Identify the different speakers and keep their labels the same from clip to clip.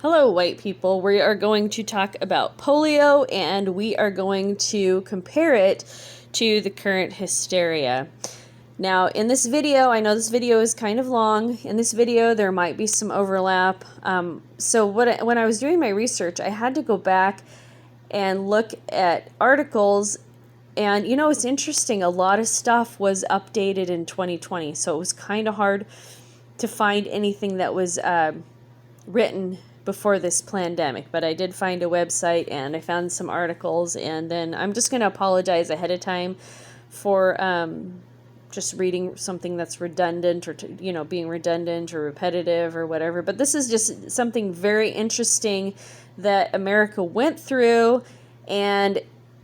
Speaker 1: Hello, white people. We are going to talk about polio and we are going to compare it to the current hysteria. Now, in this video, I know this video is kind of long. In this video, there might be some overlap. When I was doing my research, I had to go back and look at articles. And, you know, it's interesting. A lot of stuff was updated in 2020. So it was kind of hard to find anything that was written before this pandemic, but I did find a website and I found some articles, and then I'm just going to apologize ahead of time for just reading something that's redundant or being redundant or repetitive or whatever. But this is just something very interesting that America went through, and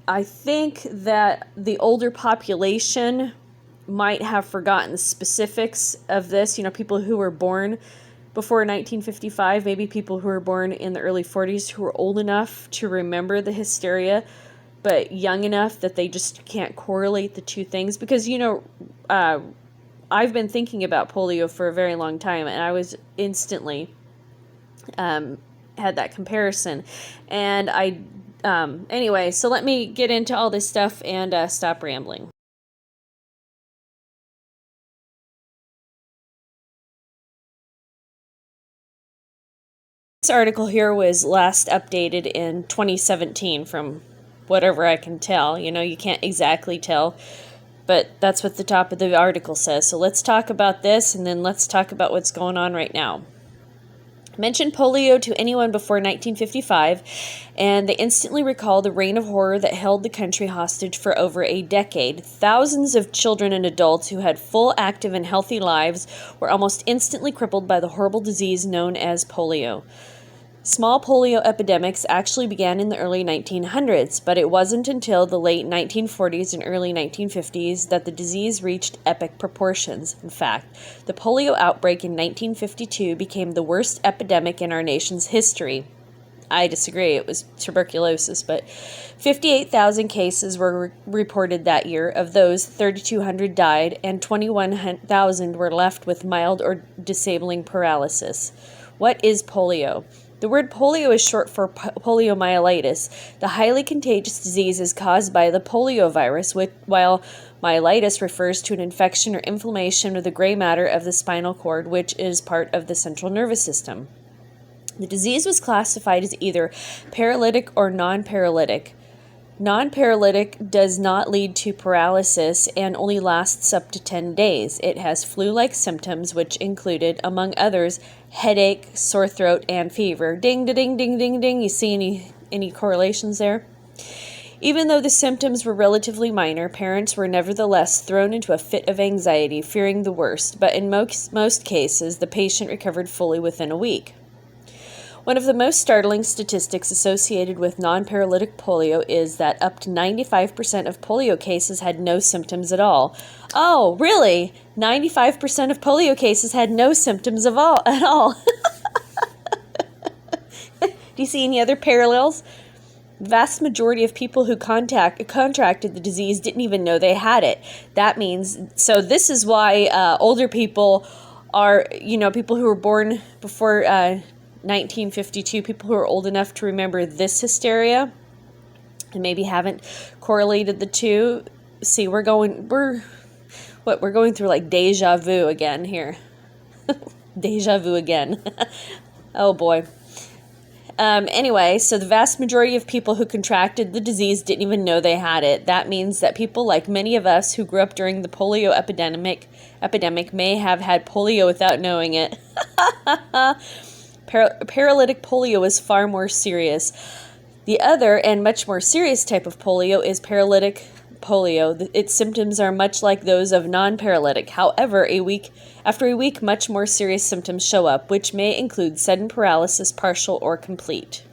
Speaker 1: I think that the older population might have forgotten the specifics of this. People who were born before 1955, maybe people who were born in the early 40s who were old enough to remember the hysteria, but young enough that they just can't correlate the two things. Because, I've been thinking about polio for a very long time, and I was instantly had that comparison. And anyway, so let me get into all this stuff and stop rambling. This article here was last updated in 2017 from whatever I can tell. You can't exactly tell, but that's what the top of the article says. So let's talk about this, and then let's talk about what's going on right now. Mention polio to anyone before 1955, and they instantly recall the reign of horror that held the country hostage for over a decade. Thousands of children and adults who had full, active, and healthy lives were almost instantly crippled by the horrible disease known as polio. Small polio epidemics actually began in the early 1900s, but it wasn't until the late 1940s and early 1950s that the disease reached epic proportions. In fact, the polio outbreak in 1952 became the worst epidemic in our nation's history. I disagree, it was tuberculosis, but 58,000 cases were reported that year. Of those, 3,200 died, and 21,000 were left with mild or disabling paralysis. What is polio? The word polio is short for poliomyelitis. The highly contagious disease is caused by the poliovirus, while myelitis refers to an infection or inflammation of the gray matter of the spinal cord, which is part of the central nervous system. The disease was classified as either paralytic or non-paralytic. Non-paralytic does not lead to paralysis and only lasts up to 10 days. It has flu-like symptoms, which included, among others, headache, sore throat, and fever. Ding, ding, ding, ding, ding. You see any correlations there? Even though the symptoms were relatively minor, parents were nevertheless thrown into a fit of anxiety, fearing the worst, but in most cases, the patient recovered fully within a week. One of the most startling statistics associated with non-paralytic polio is that up to 95% of polio cases had no symptoms at all. Oh, really? 95% of polio cases had no symptoms at all. Do you see any other parallels? The vast majority of people who contracted the disease didn't even know they had it. So this is why older people are, people who were born before 1952, people who are old enough to remember this hysteria and maybe haven't correlated the two. See, we're going through like deja vu again here. Deja vu again. Oh boy. Anyway, so the vast majority of people who contracted the disease didn't even know they had it. That means that people like many of us who grew up during the polio epidemic may have had polio without knowing it. Paralytic polio is far more serious. The other and much more serious type of polio is paralytic polio. Its symptoms are much like those of non-paralytic. However, after a week, much more serious symptoms show up, which may include sudden paralysis, partial or complete.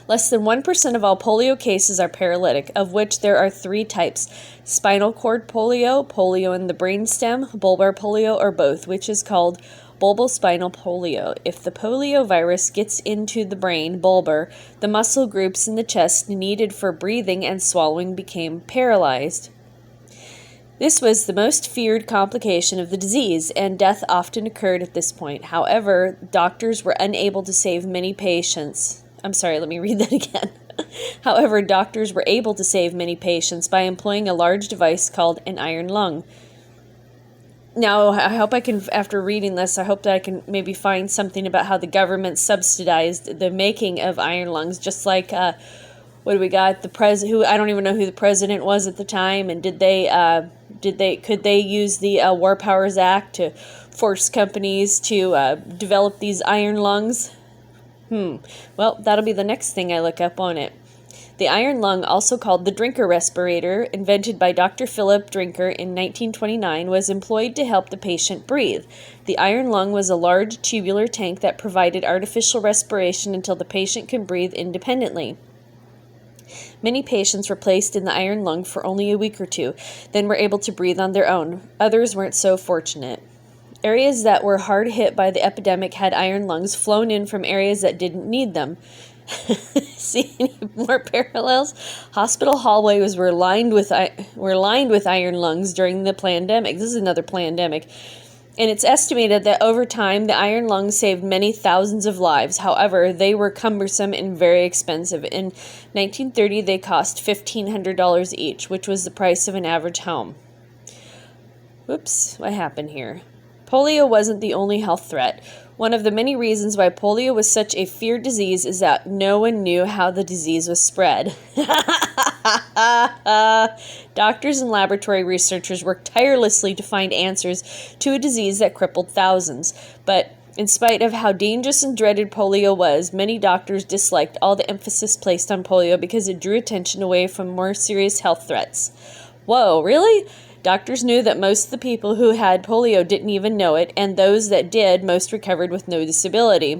Speaker 1: Less than 1% of all polio cases are paralytic, of which there are 3 types: spinal cord polio, polio in the brainstem, bulbar polio, or both, which is called bulbar spinal polio. If the polio virus gets into the brain, bulbar, the muscle groups in the chest needed for breathing and swallowing became paralyzed. This was the most feared complication of the disease, and death often occurred at this point. However, doctors were unable to save many patients. I'm sorry, let me read that again. However, doctors were able to save many patients by employing a large device called an iron lung. Now, I hope I can, after reading this, I hope that I can maybe find something about how the government subsidized the making of iron lungs, just like, what do we got? Who, I don't even know who the president was at the time, and could they use the War Powers Act to force companies to develop these iron lungs? Well, that'll be the next thing I look up on it. The iron lung, also called the drinker respirator, invented by Dr. Philip Drinker in 1929, was employed to help the patient breathe. The iron lung was a large tubular tank that provided artificial respiration until the patient can breathe independently. Many patients were placed in the iron lung for only a week or two, then were able to breathe on their own. Others weren't so fortunate. Areas that were hard hit by the epidemic had iron lungs flown in from areas that didn't need them. See any more parallels? Hospital hallways were lined with iron lungs during the pandemic. This is another pandemic. And it's estimated that over time, the iron lungs saved many thousands of lives. However, they were cumbersome and very expensive. In 1930, they cost $1,500 each, which was the price of an average home. Whoops, what happened here? Polio wasn't the only health threat. One of the many reasons why polio was such a feared disease is that no one knew how the disease was spread. Doctors and laboratory researchers worked tirelessly to find answers to a disease that crippled thousands. But in spite of how dangerous and dreaded polio was, many doctors disliked all the emphasis placed on polio because it drew attention away from more serious health threats. Whoa, really? Doctors knew that most of the people who had polio didn't even know it, and those that did, most recovered with no disability.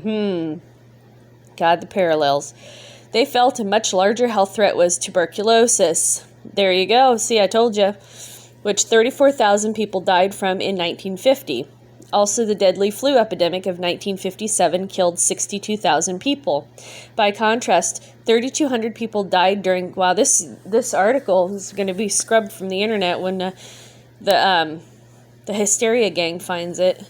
Speaker 1: God, the parallels. They felt a much larger health threat was tuberculosis. There you go. See, I told you. Which 34,000 people died from in 1950. Also, the deadly flu epidemic of 1957 killed 62,000 people. By contrast, 3,200 people died during... Wow, this article is going to be scrubbed from the internet when the hysteria gang finds it.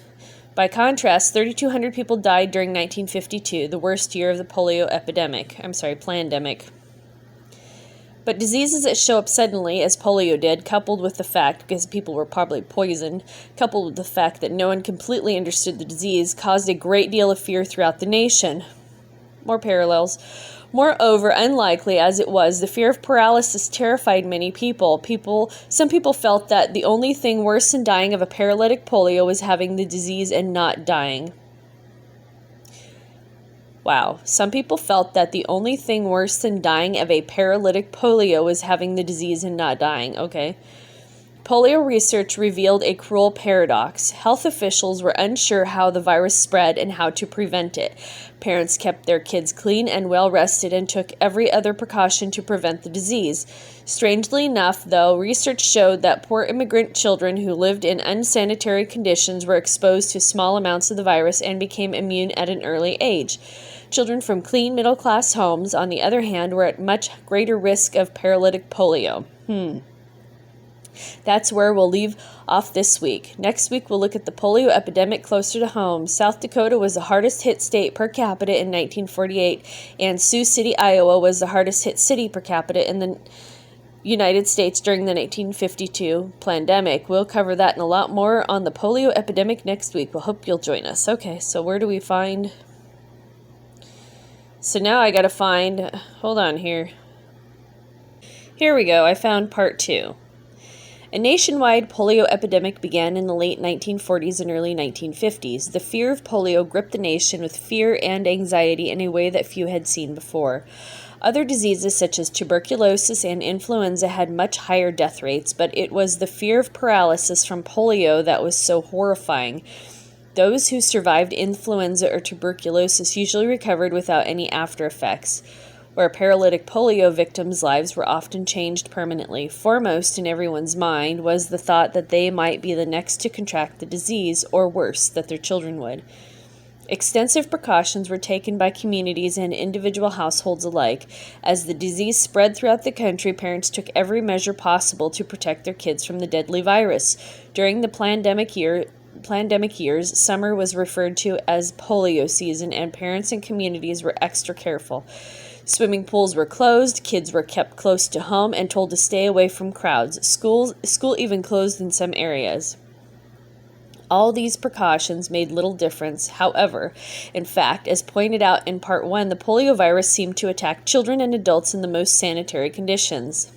Speaker 1: By contrast, 3,200 people died during 1952, the worst year of the polio epidemic. Plandemic. But diseases that show up suddenly, as polio did, coupled with the fact, because people were probably poisoned, coupled with the fact that no one completely understood the disease, caused a great deal of fear throughout the nation. More parallels. Moreover, unlikely as it was, the fear of paralysis terrified many people. Some people felt that the only thing worse than dying of a paralytic polio was having the disease and not dying. Wow. Some people felt that the only thing worse than dying of a paralytic polio was having the disease and not dying. Okay. Polio research revealed a cruel paradox. Health officials were unsure how the virus spread and how to prevent it. Parents kept their kids clean and well rested and took every other precaution to prevent the disease. Strangely enough, though, research showed that poor immigrant children who lived in unsanitary conditions were exposed to small amounts of the virus and became immune at an early age. Children from clean middle-class homes, on the other hand, were at much greater risk of paralytic polio. That's where we'll leave off this week. Next week, we'll look at the polio epidemic closer to home. South Dakota was the hardest hit state per capita in 1948, and Sioux City, Iowa was the hardest hit city per capita in the United States during the 1952 pandemic. We'll cover that and a lot more on the polio epidemic next week. We'll hope you'll join us. Okay, so where do we find... So now I gotta find... Hold on here. Here we go. I found part 2. A nationwide polio epidemic began in the late 1940s and early 1950s. The fear of polio gripped the nation with fear and anxiety in a way that few had seen before. Other diseases such as tuberculosis and influenza had much higher death rates, but it was the fear of paralysis from polio that was so horrifying. Those who survived influenza or tuberculosis usually recovered without any after effects, where paralytic polio victims' lives were often changed permanently. Foremost in everyone's mind was the thought that they might be the next to contract the disease, or worse, that their children would. Extensive precautions were taken by communities and individual households alike. As the disease spread throughout the country, parents took every measure possible to protect their kids from the deadly virus. During the pandemic years, summer was referred to as polio season, and parents and communities were extra careful. Swimming pools were closed, kids were kept close to home and told to stay away from crowds. School even closed in some areas. All these precautions made little difference. However, in fact, as pointed out in Part 1, the polio virus seemed to attack children and adults in the most sanitary conditions.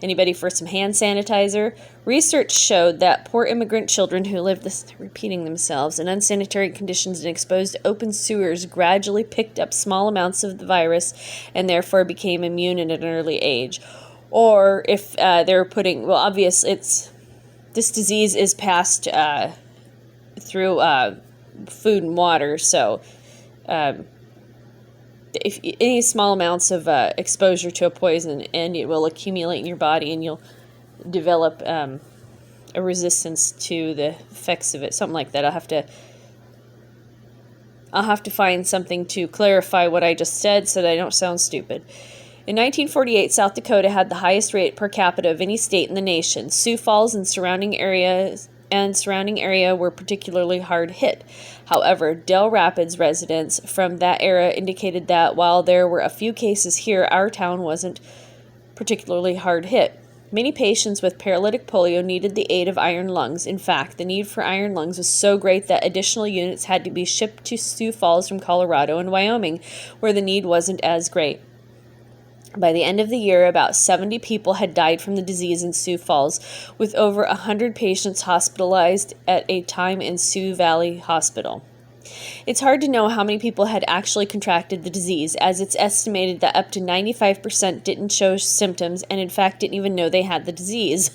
Speaker 1: Anybody for some hand sanitizer? Research showed that poor immigrant children who lived repeating themselves in unsanitary conditions and exposed to open sewers gradually picked up small amounts of the virus and therefore became immune at an early age. Or if they were putting, well, obviously this disease is passed through food and water, so if any small amounts of exposure to a poison, and it will accumulate in your body, and you'll develop a resistance to the effects of it, something like that. I'll have to find something to clarify what I just said so that I don't sound stupid. In 1948, South Dakota had the highest rate per capita of any state in the nation. Sioux Falls and surrounding area were particularly hard hit. However, Del Rapids residents from that era indicated that while there were a few cases here, our town wasn't particularly hard hit. Many patients with paralytic polio needed the aid of iron lungs. In fact, the need for iron lungs was so great that additional units had to be shipped to Sioux Falls from Colorado and Wyoming, where the need wasn't as great. By the end of the year, about 70 people had died from the disease in Sioux Falls, with over 100 patients hospitalized at a time in Sioux Valley Hospital. It's hard to know how many people had actually contracted the disease, as it's estimated that up to 95% didn't show symptoms and in fact didn't even know they had the disease.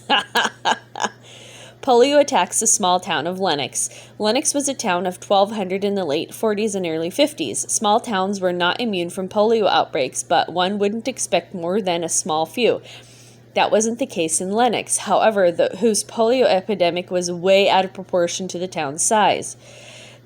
Speaker 1: Polio attacks the small town of Lenox. Lenox was a town of 1,200 in the late 40s and early 50s. Small towns were not immune from polio outbreaks, but one wouldn't expect more than a small few. That wasn't the case in Lenox, however, whose polio epidemic was way out of proportion to the town's size.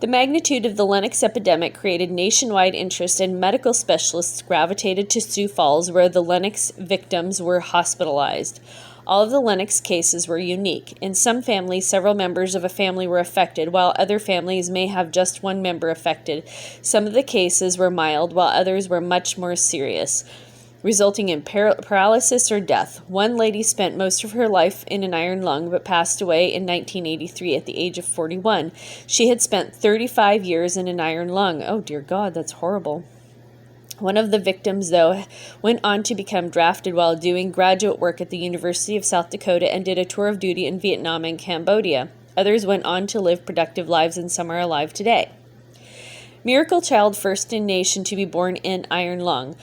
Speaker 1: The magnitude of the Lenox epidemic created nationwide interest, and medical specialists gravitated to Sioux Falls, where the Lenox victims were hospitalized. All of the Lenox cases were unique. In some families, several members of a family were affected, while other families may have just one member affected. Some of the cases were mild, while others were much more serious, resulting in paralysis or death. One lady spent most of her life in an iron lung, but passed away in 1983 at the age of 41. She had spent 35 years in an iron lung. Oh, dear God, that's horrible. One of the victims, though, went on to become drafted while doing graduate work at the University of South Dakota and did a tour of duty in Vietnam and Cambodia. Others went on to live productive lives, and some are alive today. Miracle child first in nation to be born in iron lung.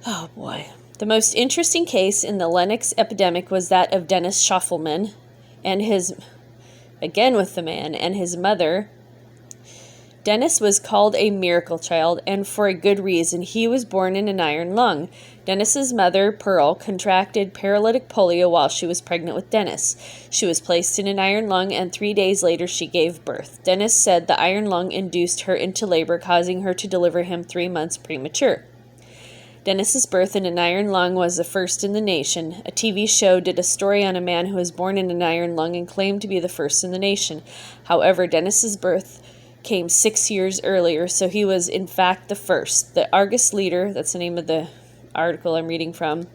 Speaker 1: Oh boy. The most interesting case in the Lenox epidemic was that of Dennis Schoffelman and his mother. Dennis was called a miracle child, and for a good reason. He was born in an iron lung. Dennis's mother, Pearl, contracted paralytic polio while she was pregnant with Dennis. She was placed in an iron lung, and 3 days later she gave birth. Dennis said the iron lung induced her into labor, causing her to deliver him 3 months premature. Dennis's birth in an iron lung was the first in the nation. A TV show did a story on a man who was born in an iron lung and claimed to be the first in the nation. However, Dennis's birth came 6 years earlier, so he was in fact the first. The Argus Leader, that's the name of the article I'm reading from,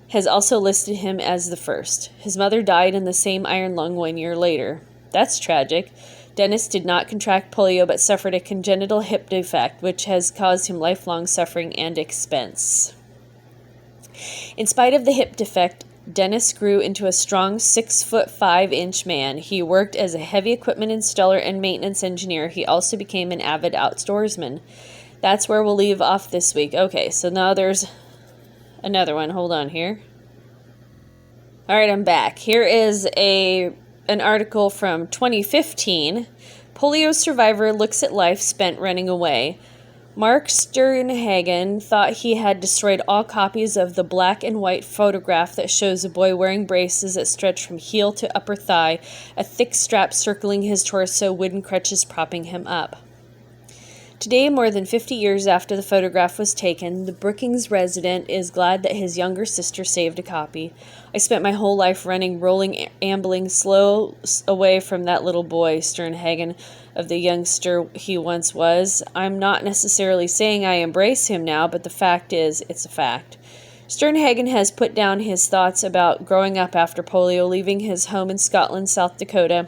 Speaker 1: has also listed him as the first. His mother died in the same iron lung 1 year later. That's tragic. Dennis did not contract polio but suffered a congenital hip defect, which has caused him lifelong suffering and expense. In spite of the hip defect, Dennis grew into a strong 6'5" man. He worked as a heavy equipment installer and maintenance engineer. He also became an avid outdoorsman. That's where we'll leave off this week. Okay, so now there's another one. Hold on here. All right, I'm back. Here is an article from 2015. Polio survivor looks at life spent running away. Mark Sternhagen thought he had destroyed all copies of the black and white photograph that shows a boy wearing braces that stretch from heel to upper thigh, a thick strap circling his torso, wooden crutches propping him up. Today, more than 50 years after the photograph was taken, the Brookings resident is glad that his younger sister saved a copy. I spent my whole life running, rolling, ambling slow away from that little boy, Sternhagen, of the youngster he once was. I'm not necessarily saying I embrace him now, but the fact is, it's a fact. Sternhagen has put down his thoughts about growing up after polio, leaving his home in Scotland, South Dakota,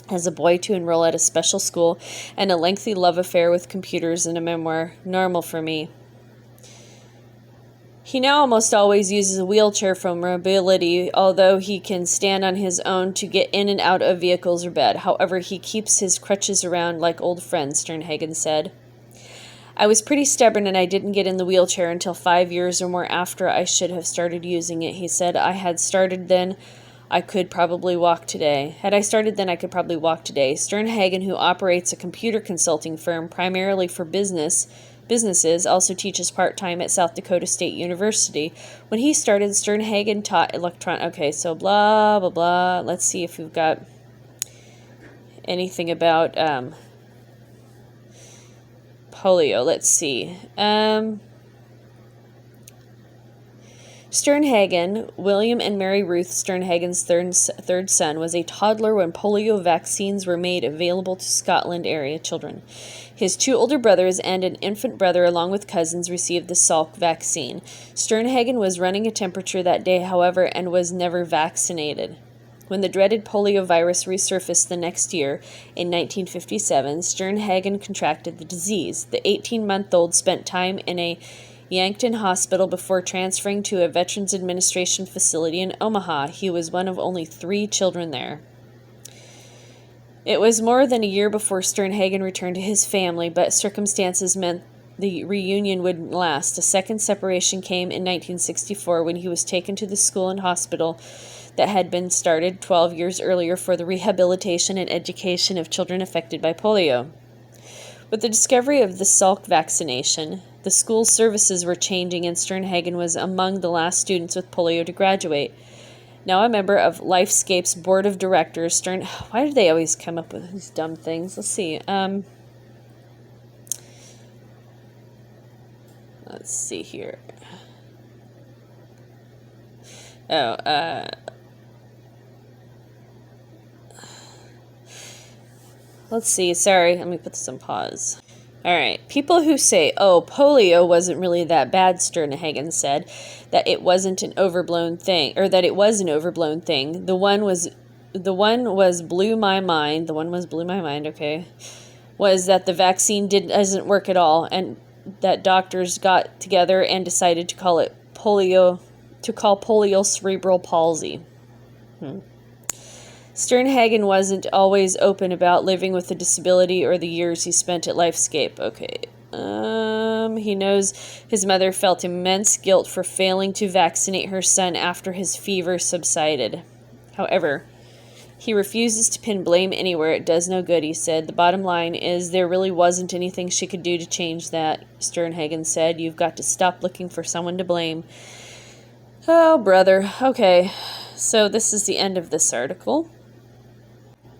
Speaker 1: as a boy to enroll at a special school, and a lengthy love affair with computers and a memoir, Normal for Me. He now almost always uses a wheelchair for mobility, although he can stand on his own to get in and out of vehicles or bed. However, he keeps his crutches around like old friends, Sternhagen said. I was pretty stubborn and I didn't get in the wheelchair until 5 years or more after I should have started using it, he said. I had started then. I could probably walk today. Had I started then, I could probably walk today. Sternhagen, who operates a computer consulting firm primarily for businesses, also teaches part-time at South Dakota State University. When he started, Sternhagen taught Okay, so blah, blah, blah. Let's see if we've got anything about polio. Let's see. Sternhagen, William and Mary Ruth Sternhagen's third son, was a toddler when polio vaccines were made available to Scotland area children. His two older brothers and an infant brother, along with cousins, received the Salk vaccine. Sternhagen was running a temperature that day, however, and was never vaccinated. When the dreaded polio virus resurfaced the next year, in 1957, Sternhagen contracted the disease. The 18-month-old spent time in a Yankton Hospital before transferring to a Veterans Administration facility in Omaha. He was one of only 3 children there. It was more than a year before Sternhagen returned to his family, but circumstances meant the reunion wouldn't last. A second separation came in 1964 when he was taken to the school and hospital that had been started 12 years earlier for the rehabilitation and education of children affected by polio. With the discovery of the Salk vaccination, the school's services were changing, and Sternhagen was among the last students with polio to graduate. Now a member of Lifescape's board of directors, why do they always come up with these dumb things? Let's see. Let's see here. Let's see. Sorry, let me put this on pause. Alright, people who say, oh, polio wasn't really that bad, Sternhagen said, that it wasn't an overblown thing, or that it was an overblown thing. The one was blew my mind, okay, was that the vaccine doesn't work at all, and that doctors got together and decided to call polio cerebral palsy. Sternhagen wasn't always open about living with a disability or the years he spent at Lifescape. Okay. He knows his mother felt immense guilt for failing to vaccinate her son after his fever subsided. However, he refuses to pin blame anywhere. It does no good, he said. The bottom line is there really wasn't anything she could do to change that, Sternhagen said. You've got to stop looking for someone to blame. Oh, brother. Okay. So this is the end of this article.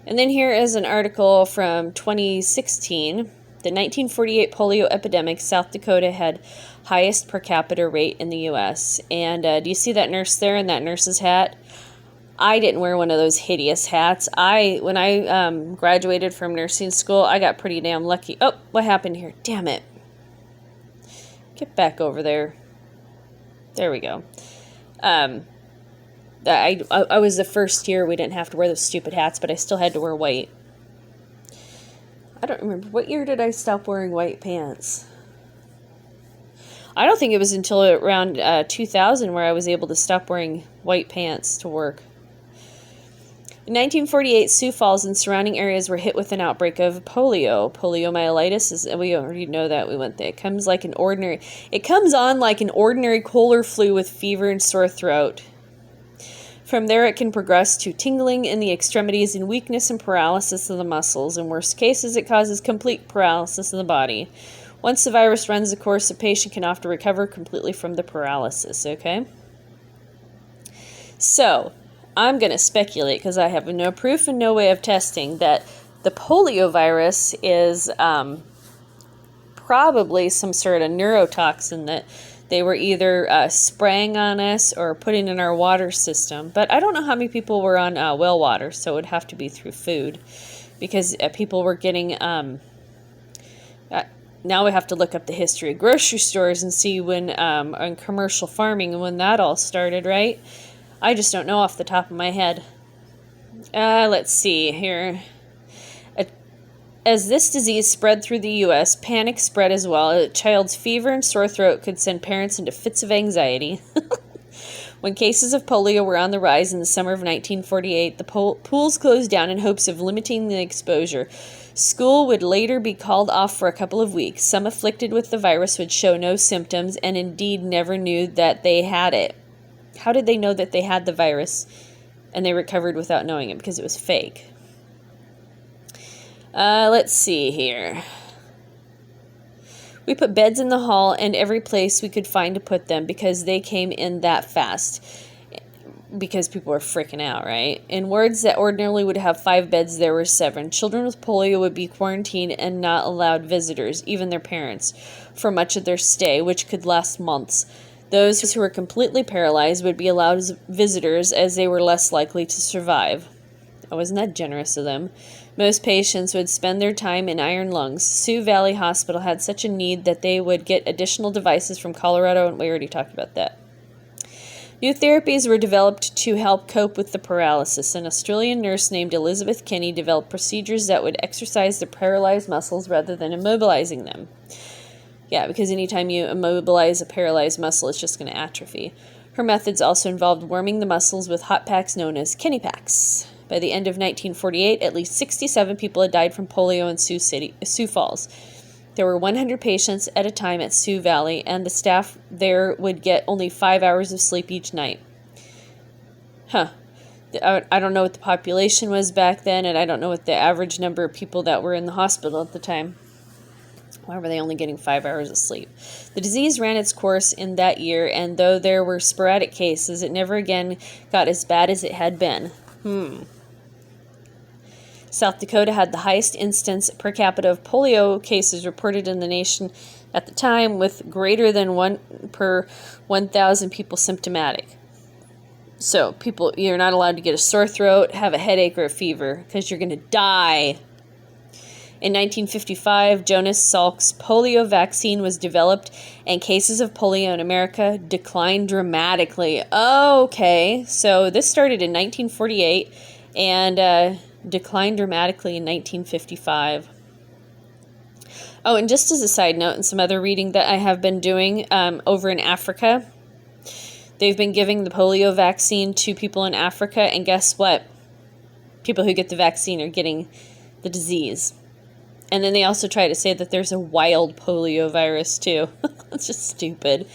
Speaker 1: And then here is an article from 2016. The 1948 polio epidemic, South Dakota had highest per capita rate in the U.S. And do you see that nurse there in that nurse's hat? I didn't wear one of those hideous hats. When I graduated from nursing school, I got pretty damn lucky. Oh, what happened here? Damn it. Get back over there. There we go. I was the first year we didn't have to wear those stupid hats, but I still had to wear white. I don't remember. What year did I stop wearing white pants? I don't think it was until around 2000 where I was able to stop wearing white pants to work. In 1948, Sioux Falls and surrounding areas were hit with an outbreak of polio. Poliomyelitis we already know that, we went there. It comes on like an ordinary cold or flu with fever and sore throat. From there, it can progress to tingling in the extremities and weakness and paralysis of the muscles. In worst cases, it causes complete paralysis of the body. Once the virus runs the course, the patient can often recover completely from the paralysis, okay? So, I'm going to speculate, because I have no proof and no way of testing, that the polio virus is probably some sort of neurotoxin that they were either spraying on us or putting in our water system. But I don't know how many people were on well water, so it would have to be through food, because people were getting... now we have to look up the history of grocery stores and see when, on commercial farming, and when that all started, right? I just don't know off the top of my head. Let's see here. As this disease spread through the U.S., panic spread as well. A child's fever and sore throat could send parents into fits of anxiety. When cases of polio were on the rise in the summer of 1948, the pools closed down in hopes of limiting the exposure. School would later be called off for a couple of weeks. Some afflicted with the virus would show no symptoms and indeed never knew that they had it. How did they know that they had the virus and they recovered without knowing it? Because it was fake. Let's see here. We put beds in the hall and every place we could find to put them because they came in that fast. Because people were freaking out, right? In wards that ordinarily would have 5 beds, there were 7. Children with polio would be quarantined and not allowed visitors, even their parents, for much of their stay, which could last months. Those who were completely paralyzed would be allowed as visitors as they were less likely to survive. Oh, wasn't that generous of them? Most patients would spend their time in iron lungs. Sioux Valley Hospital had such a need that they would get additional devices from Colorado, and we already talked about that. New therapies were developed to help cope with the paralysis. An Australian nurse named Elizabeth Kinney developed procedures that would exercise the paralyzed muscles rather than immobilizing them. Yeah, because anytime you immobilize a paralyzed muscle, it's just going to atrophy. Her methods also involved warming the muscles with hot packs known as Kinney packs. By the end of 1948, at least 67 people had died from polio in Sioux Falls. There were 100 patients at a time at Sioux Valley, and the staff there would get only 5 hours of sleep each night. I don't know what the population was back then, and I don't know what the average number of people that were in the hospital at the time. Why were they only getting 5 hours of sleep? The disease ran its course in that year, and though there were sporadic cases, it never again got as bad as it had been. South Dakota had the highest instance per capita of polio cases reported in the nation at the time, with greater than 1 per 1,000 people symptomatic. So, you're not allowed to get a sore throat, have a headache, or a fever, because you're going to die. In 1955, Jonas Salk's polio vaccine was developed, and cases of polio in America declined dramatically. Okay, so this started in 1948, and declined dramatically in 1955. Oh, and just as a side note, and some other reading that I have been doing over in Africa, they've been giving the polio vaccine to people in Africa, and guess what? People who get the vaccine are getting the disease. And then they also try to say that there's a wild polio virus, too. It's just stupid.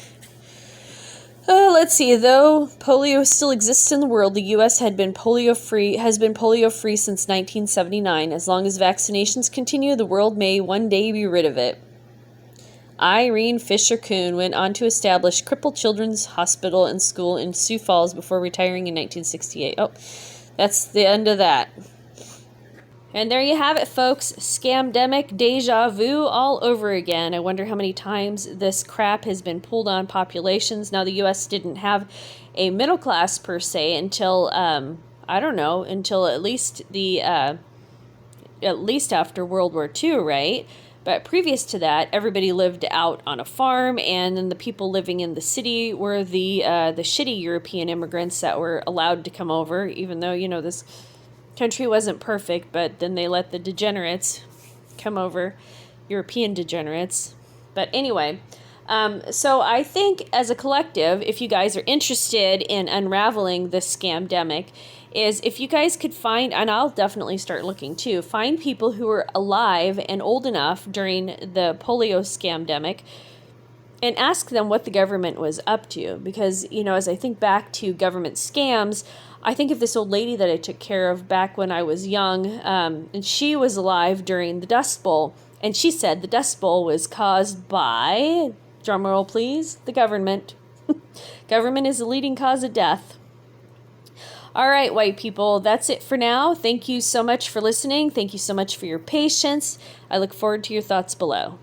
Speaker 1: Let's see. Though polio still exists in the world, the U.S. has been polio-free since 1979. As long as vaccinations continue, the world may one day be rid of it. Irene Fisher-Kuhn went on to establish Crippled Children's Hospital and School in Sioux Falls before retiring in 1968. Oh, that's the end of that. And there you have it, folks. Scamdemic, deja vu all over again. I wonder how many times this crap has been pulled on populations. Now, the U.S. didn't have a middle class per se until, until at least after World War II, right? But previous to that, everybody lived out on a farm, and then the people living in the city were the shitty European immigrants that were allowed to come over, even though, this country wasn't perfect, but then they let the degenerates come over, European degenerates. But anyway, so I think as a collective, if you guys are interested in unraveling this scamdemic, is if you guys could find, and I'll definitely start looking too, find people who were alive and old enough during the polio scamdemic and ask them what the government was up to. Because, as I think back to government scams, I think of this old lady that I took care of back when I was young, and she was alive during the Dust Bowl, And she said the Dust Bowl was caused by, drumroll please, the government. Government is the leading cause of death. All right, white people, that's it for now. Thank you so much for listening. Thank you so much for your patience. I look forward to your thoughts below.